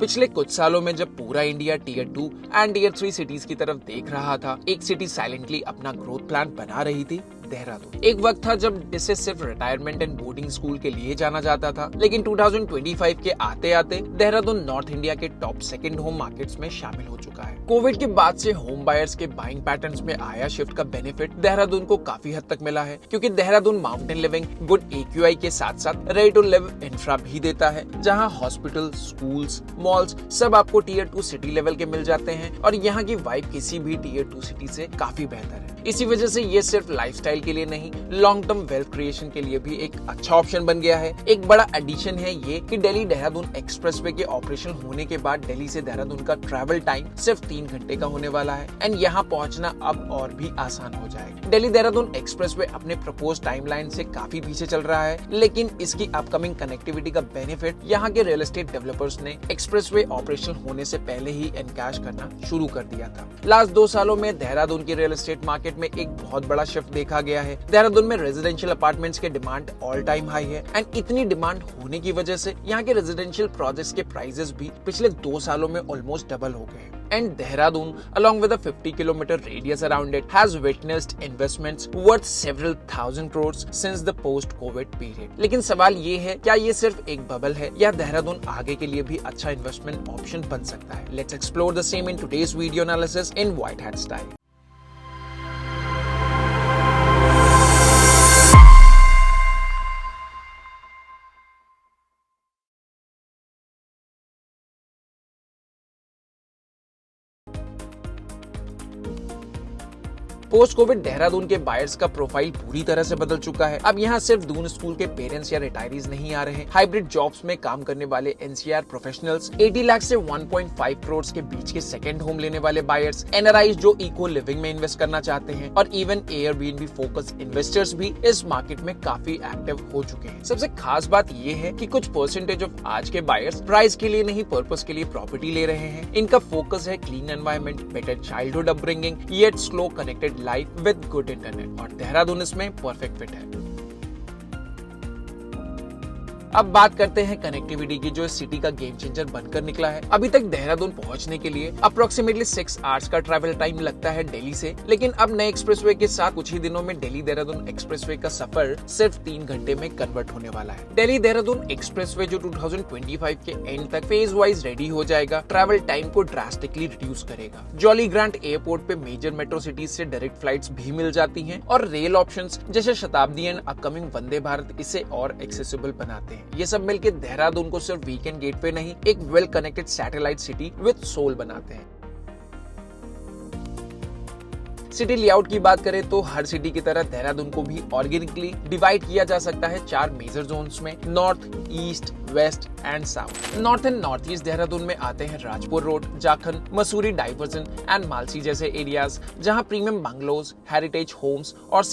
पिछले कुछ सालों में जब पूरा India tier 2 and tier 3 cities की तरफ देख रहा था, एक सिटी साइलेंटली अपना ग्रोथ प्लान बना रही थी, देहरादून। एक वक्त था जब इसे सिर्फ रिटायरमेंट एंड बोर्डिंग स्कूल के लिए जाना जाता था, लेकिन 2025 के आते आते देहरादून नॉर्थ इंडिया के टॉप सेकंड होम मार्केट्स में शामिल हो चुका है। कोविड के बाद से होम बायर्स के बाइंग पैटर्न्स में आया शिफ्ट का बेनिफिट देहरादून को काफी हद तक मिला है, क्योंकि Dehradun mountain living, good AQI के साथ साथ रेडी टू लिव इंफ्रा भी देता है, जहां हॉस्पिटल, स्कूल्स, मॉल्स सब आपको टीयर 2 सिटी लेवल के मिल जाते हैं और यहाँ की वाइब किसी भी टीयर 2 सिटी से काफी बेहतर है। इसी वजह से ये सिर्फ लाइफस्टाइल के लिए नहीं, लॉन्ग टर्म वेल्थ क्रिएशन के लिए भी एक अच्छा ऑप्शन बन गया है। एक बड़ा एडिशन है ये कि दिल्ली देहरादून एक्सप्रेसवे के ऑपरेशन होने के बाद दिल्ली से देहरादून का ट्रैवल टाइम सिर्फ 3 घंटे का होने वाला है एंड यहाँ पहुँचना अब और भी आसान हो जाएगा। दिल्ली देहरादून एक्सप्रेसवे अपने प्रपोज टाइमलाइन से काफी पीछे चल रहा है, लेकिन इसकी अपकमिंग कनेक्टिविटी का बेनिफिट यहाँ के रियल एस्टेट डेवलपर्स ने एक्सप्रेसवे ऑपरेशन होने से पहले ही एनकैश करना शुरू कर दिया था। लास्ट 2 सालों में देहरादून की रियल एस्टेट मार्केट में एक बहुत बड़ा शिफ्ट देखा गया है। देहरादून में रेजिडेंशियल अपार्टमेंट्स के डिमांड ऑल टाइम हाई है एंड इतनी डिमांड होने की वजह से यहाँ के रेजिडेंशियल प्रोजेक्ट्स के प्राइसेस भी पिछले 2 सालों में ऑलमोस्ट डबल हो गए। And Dehradun, along with a 50-kilometer radius around it, has witnessed investments worth several thousand crores since the post-COVID period. लेकिन सवाल ये है, क्या ये सिर्फ एक बबल है या देहरादून आगे के लिए भी अच्छा इन्वेस्टमेंट ऑप्शन बन सकता है? Let's explore the same in today's video analysis in White Hat style. Post Covid Dehradun के बायर्स का प्रोफाइल पूरी तरह से बदल चुका है। अब यहाँ सिर्फ दून स्कूल के पेरेंट्स या रिटायरीज नहीं आ रहे। हाइब्रिड जॉब्स में काम करने वाले NCR प्रोफेशनल्स, 80 लाख से 1.5 करोड़ के बीच के सेकंड होम लेने वाले बायर्स, NRIs जो इको लिविंग में इन्वेस्ट करना चाहते हैं और इवन Airbnb फोकस इन्वेस्टर्स भी इस मार्केट में काफी एक्टिव हो चुके हैं। सबसे खास बात ये है कि कुछ परसेंटेज ऑफ आज के बायर्स प्राइस के लिए नहीं, पर्पस के लिए प्रॉपर्टी ले रहे हैं। इनका फोकस है clean environment, better childhood upbringing, yet slow connected life with good internet, और देहरादून इसमें परफेक्ट फिट है। अब बात करते हैं कनेक्टिविटी की, जो इस सिटी का गेम चेंजर बनकर निकला है। अभी तक देहरादून पहुंचने के लिए अप्रोक्सीमेटली 6 आवर्स का ट्रैवल टाइम लगता है दिल्ली से, लेकिन अब नए एक्सप्रेसवे के साथ कुछ ही दिनों में दिल्ली देहरादून एक्सप्रेसवे का सफर सिर्फ 3 घंटे में कन्वर्ट होने वाला है। दिल्ली देहरादून एक्सप्रेसवे जो 2025 के एंड तक फेज वाइज रेडी हो जाएगा, ट्रैवल टाइम को ड्रास्टिकली रिड्यूस करेगा। जॉली ग्रांट एयरपोर्ट पे मेजर मेट्रो सिटीज से डायरेक्ट फ्लाइट्स भी मिल जाती हैं और रेल ऑप्शंस जैसे शताब्दी एंड अपकमिंग वंदे भारत इसे और एक्सेसिबल बनाते हैं। ये सब मिलकर देहरादून को सिर्फ वीकेंड गेटवे नहीं, एक well connected satellite city with soul बनाते हैं। सिटी लेआउट की बात करें तो हर सिटी की तरह देहरादून को भी ऑर्गेनिकली डिवाइड किया जा सकता है 4 मेजर जोन्स में, north, east, west and south. North and north east Dehradun में आते हैं Rajpur road, Jakhan, Mussoorie diversion and Malsi जैसे एरियाज, जहां प्रीमियम बंगलोज, हेरिटेज होम्स और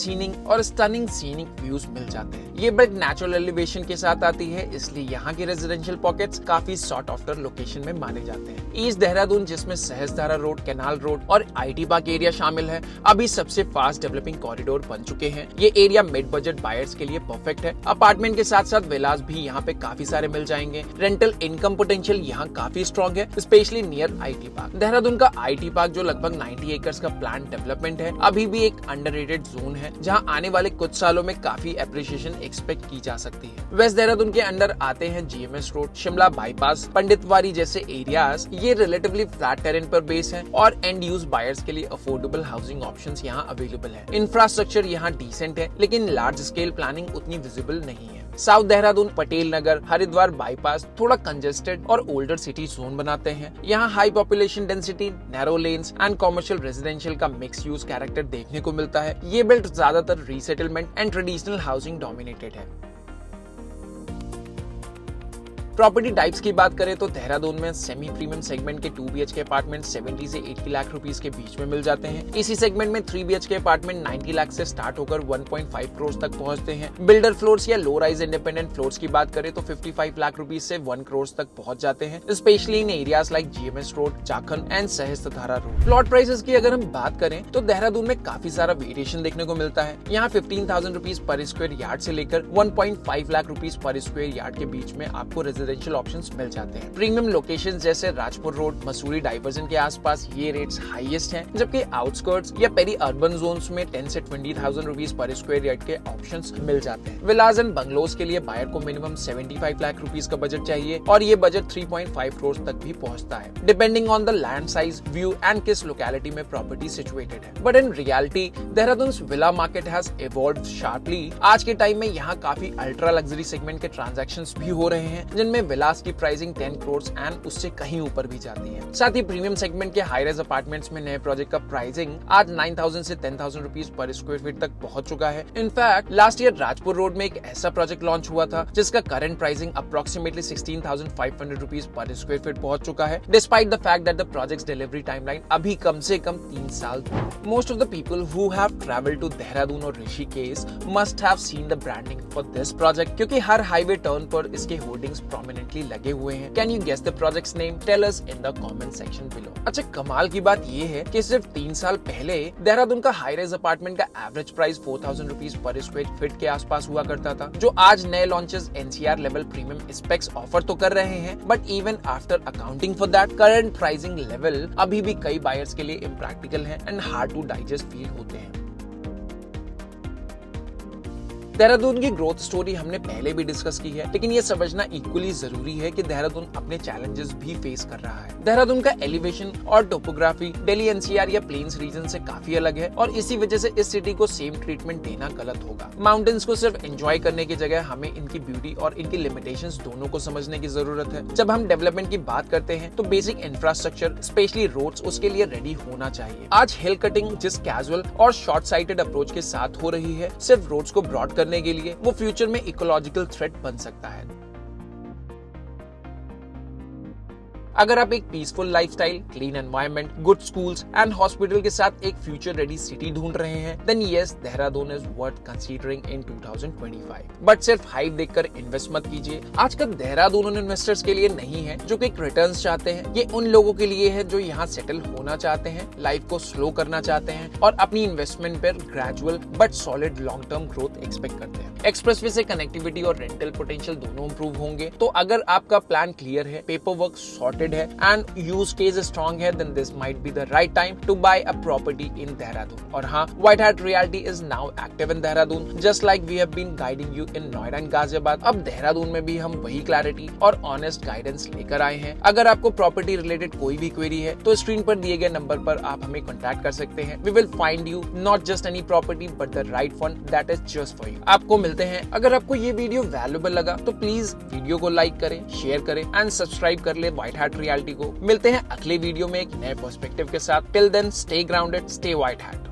स्टनिंग सीनिक व्यूज मिल जाते हैं। ये बेल्ट नेचुरल एलिवेशन के साथ आती है, इसलिए यहाँ के रेजिडेंशियल पॉकेट्स काफी सॉर्ट आफ्टर लोकेशन में माने जाते हैं। ईस्ट देहरादून, जिसमें सहस्त्रधारा रोड, कैनाल रोड और IT पार्क एरिया शामिल है, अभी सबसे फास्ट डेवलपिंग कॉरिडोर बन चुके हैं। ये एरिया मिड बजट बायर्स के लिए परफेक्ट है। अपार्टमेंट के साथ साथ विलास भी यहाँ पे काफी सारे मिल जाएंगे। रेंटल इनकम पोटेंशियल यहाँ काफी स्ट्रॉन्ग है, specially near IT park. Dehradun का IT पार्क जो लगभग 90 एकर्स का प्लान डेवलपमेंट है, अभी भी एक अंडररेटेड जोन है, जहाँ आने वाले कुछ सालों में काफी एप्रिसिएशन एक्सपेक्ट की जा सकती है। वेस्ट देहरादून के अंडर आते हैं GMS road, Shimla bypass, Panditwari जैसे एरियाज। ये रिलेटिवली फ्लैट टेरेन पर बेस है और एंड यूज बायर्स के लिए अफोर्डेबल हाउसिंग ऑप्शंस यहाँ अवेलेबल है। इंफ्रास्ट्रक्चर यहाँ डिसेंट है, लेकिन लार्ज स्केल प्लानिंग उतनी विजिबल नहीं है। साउथ देहरादून, पटेल नगर, हरिद्वार बाईपास थोड़ा कंजेस्टेड और ओल्डर सिटी जोन बनाते हैं। यहाँ high population density, narrow lens and commercial residential का मिक्स यूज कैरेक्टर देखने को मिलता है। ये बेल्ट ज्यादातर resettlement and traditional housing dominated है। प्रॉपर्टी टाइप्स की बात करें तो देहरादून में सेमी प्रीमियम सेगमेंट के 2 BHK अपार्टमेंट 70 से 80 लाख रुपीस के बीच में मिल जाते हैं। इसी सेगमेंट में 3 BHK अपार्टमेंट 90 लाख से स्टार्ट होकर 1.5 करोड़ तक पहुंचते हैं। बिल्डर फ्लोर्स या लो राइज इंडिपेंडेंट फ्लोर्स की बात करें तो 55 लाख रुपीस से 1 करोड़ तक पहुंच जाते हैं, specially in areas like GMS road, Jakhan and Sahastradhara road. Plot prices की अगर हम बात करें तो देहरादून में काफी सारा वेरिएशन देखने को मिलता है। यहाँ 15,000 रुपीज पर स्क्वायर यार्ड से लेकर 1.5 लाख रुपीज पर स्क्वायर यार्ड के बीच में आपको रेजिडेंशियल रेजिडेंशियल ऑप्शंस मिल जाते हैं। प्रीमियम लोकेशन जैसे राजपुर रोड, मसूरी डाइवर्जन के आसपास ये रेट्स हाईएस्ट हैं, जबकि आउटस्कर्ट्स या पेरी अर्बन जोन्स में 10 से 20,000 रुपीज पर स्क्वायर यार्ड के ऑप्शंस मिल जाते हैं। विलाज एंड बंगलोज के लिए बायर को मिनिमम 75 लाख रुपीज का बजट चाहिए और ये बजट 3.5 करोड़ तक भी पहुंचता है, depending on the land size, view and किस लोकेलिटी में प्रॉपर्टी सिचुएटेड है। But in reality Dehradun villa market has evolved sharply. आज के टाइम में यहाँ काफी अल्ट्रा लग्जरी सेगमेंट के ट्रांजैक्शंस भी हो रहे हैं, जिनमें विलास की प्राइसिंग 10 करोड़ एंड उससे कहीं ऊपर भी जाती है। साथ ही प्रीमियम सेगमेंट के हाई राइज अपार्टमेंट्स में नए प्रोजेक्ट का प्राइसिंग आज 9,000 से 10,000 रुपीज पर स्क्वायर फीट तक पहुंच चुका है। In fact last year Rajpur road में एक ऐसा प्रोजेक्ट लॉन्च हुआ था जिसका करंट प्राइसिंग अप्रोक्सीमेटली 16,500 रुपीज पर स्क्वायर फीट पहुंच चुका है, despite the fact that the projects delivery timeline अभी कम से कम 3 साल। Most of the people who have travelled to Dehradun और Rishikesh must have seen the branding for this project, क्योंकि हर हाईवे टर्न पर इसके होर्डिंग्स प्रोमिनेंटली लगे हुए हैं। Can you guess the projects name? Tell us in the comment section below. अच्छा, कमाल की बात ये है कि सिर्फ 3 साल पहले देहरादून का हाई राइज अपार्टमेंट का एवरेज प्राइस 4,000 रुपीज पर स्क्वायर फीट के आसपास हुआ करता था, जो आज नए launches NCR level premium specs offer तो कर रहे हैं, but even after accounting for that current pricing level अभी भी कई बायर्स के लिए इम्प्रैक्टिकल है and hard to digest feel होते हैं। देहरादून की ग्रोथ स्टोरी हमने पहले भी डिस्कस की है, लेकिन ये समझना इक्वली जरूरी है कि देहरादून अपने चैलेंजेस भी फेस कर रहा है। देहरादून का एलिवेशन और टोपोग्राफी दिल्ली एनसीआर या प्लेन्स रीजन से काफी अलग है और इसी वजह से इस सिटी को सेम ट्रीटमेंट देना गलत होगा। माउंटेन्स को सिर्फ एंजॉय करने की जगह हमें इनकी ब्यूटी और इनकी लिमिटेशंस दोनों को समझने की जरूरत है। जब हम डेवलपमेंट की बात करते हैं तो बेसिक इंफ्रास्ट्रक्चर स्पेशली रोड्स उसके लिए रेडी होना चाहिए। आज हिल कटिंग जिस कैजुअल और शॉर्ट साइटेड अप्रोच के साथ हो रही है, सिर्फ रोड्स को ब्रॉड करने के लिए, वो फ्यूचर में इकोलॉजिकल थ्रेट बन सकता है। अगर आप एक peaceful lifestyle, clean environment, good schools and hospital के साथ एक फ्यूचर रेडी सिटी ढूंढ रहे हैं, then yes, Dehradun is worth considering in 2025। But सिर्फ हाइप देखकर इन्वेस्ट मत कीजिए। आजकल देहरादून उन इन्वेस्टर्स के लिए नहीं है जो क्विक रिटर्न्स चाहते हैं, ये उन लोगों के लिए है जो यहाँ सेटल होना चाहते हैं, लाइफ को स्लो करना चाहते हैं और अपनी इन्वेस्टमेंट पर gradual but solid long term growth expect करते हैं। एक्सप्रेसवे से कनेक्टिविटी और रेंटल पोटेंशियल दोनों इंप्रूव होंगे। तो अगर आपका प्लान क्लियर है, पेपर वर्क सॉर्टेड है and use case is strong है, then this might be the right time to buy a property in Dehradun. और हाँ, White Hat Realty is now active in Dehradun, just like we have been guiding you in Noida and Ghaziabad. अब देहरादून में भी हम वही clarity और honest guidance लेकर आए हैं। अगर आपको प्रॉपर्टी रिलेटेड कोई भी क्वेरी है तो स्क्रीन पर दिए गए नंबर पर आप हमें कॉन्टैक्ट कर सकते हैं। We will find you not just any property but the right one that is just for you. आपको मिलते हैं। अगर आपको ये वीडियो वैल्यूएबल लगा तो प्लीज वीडियो को लाइक करें, शेयर करें एंड सब्सक्राइब कर ले व्हाइट हैट रियलिटी को। मिलते हैं अगले वीडियो में एक नए पर्सपेक्टिव के साथ। Till then stay grounded, stay white hat.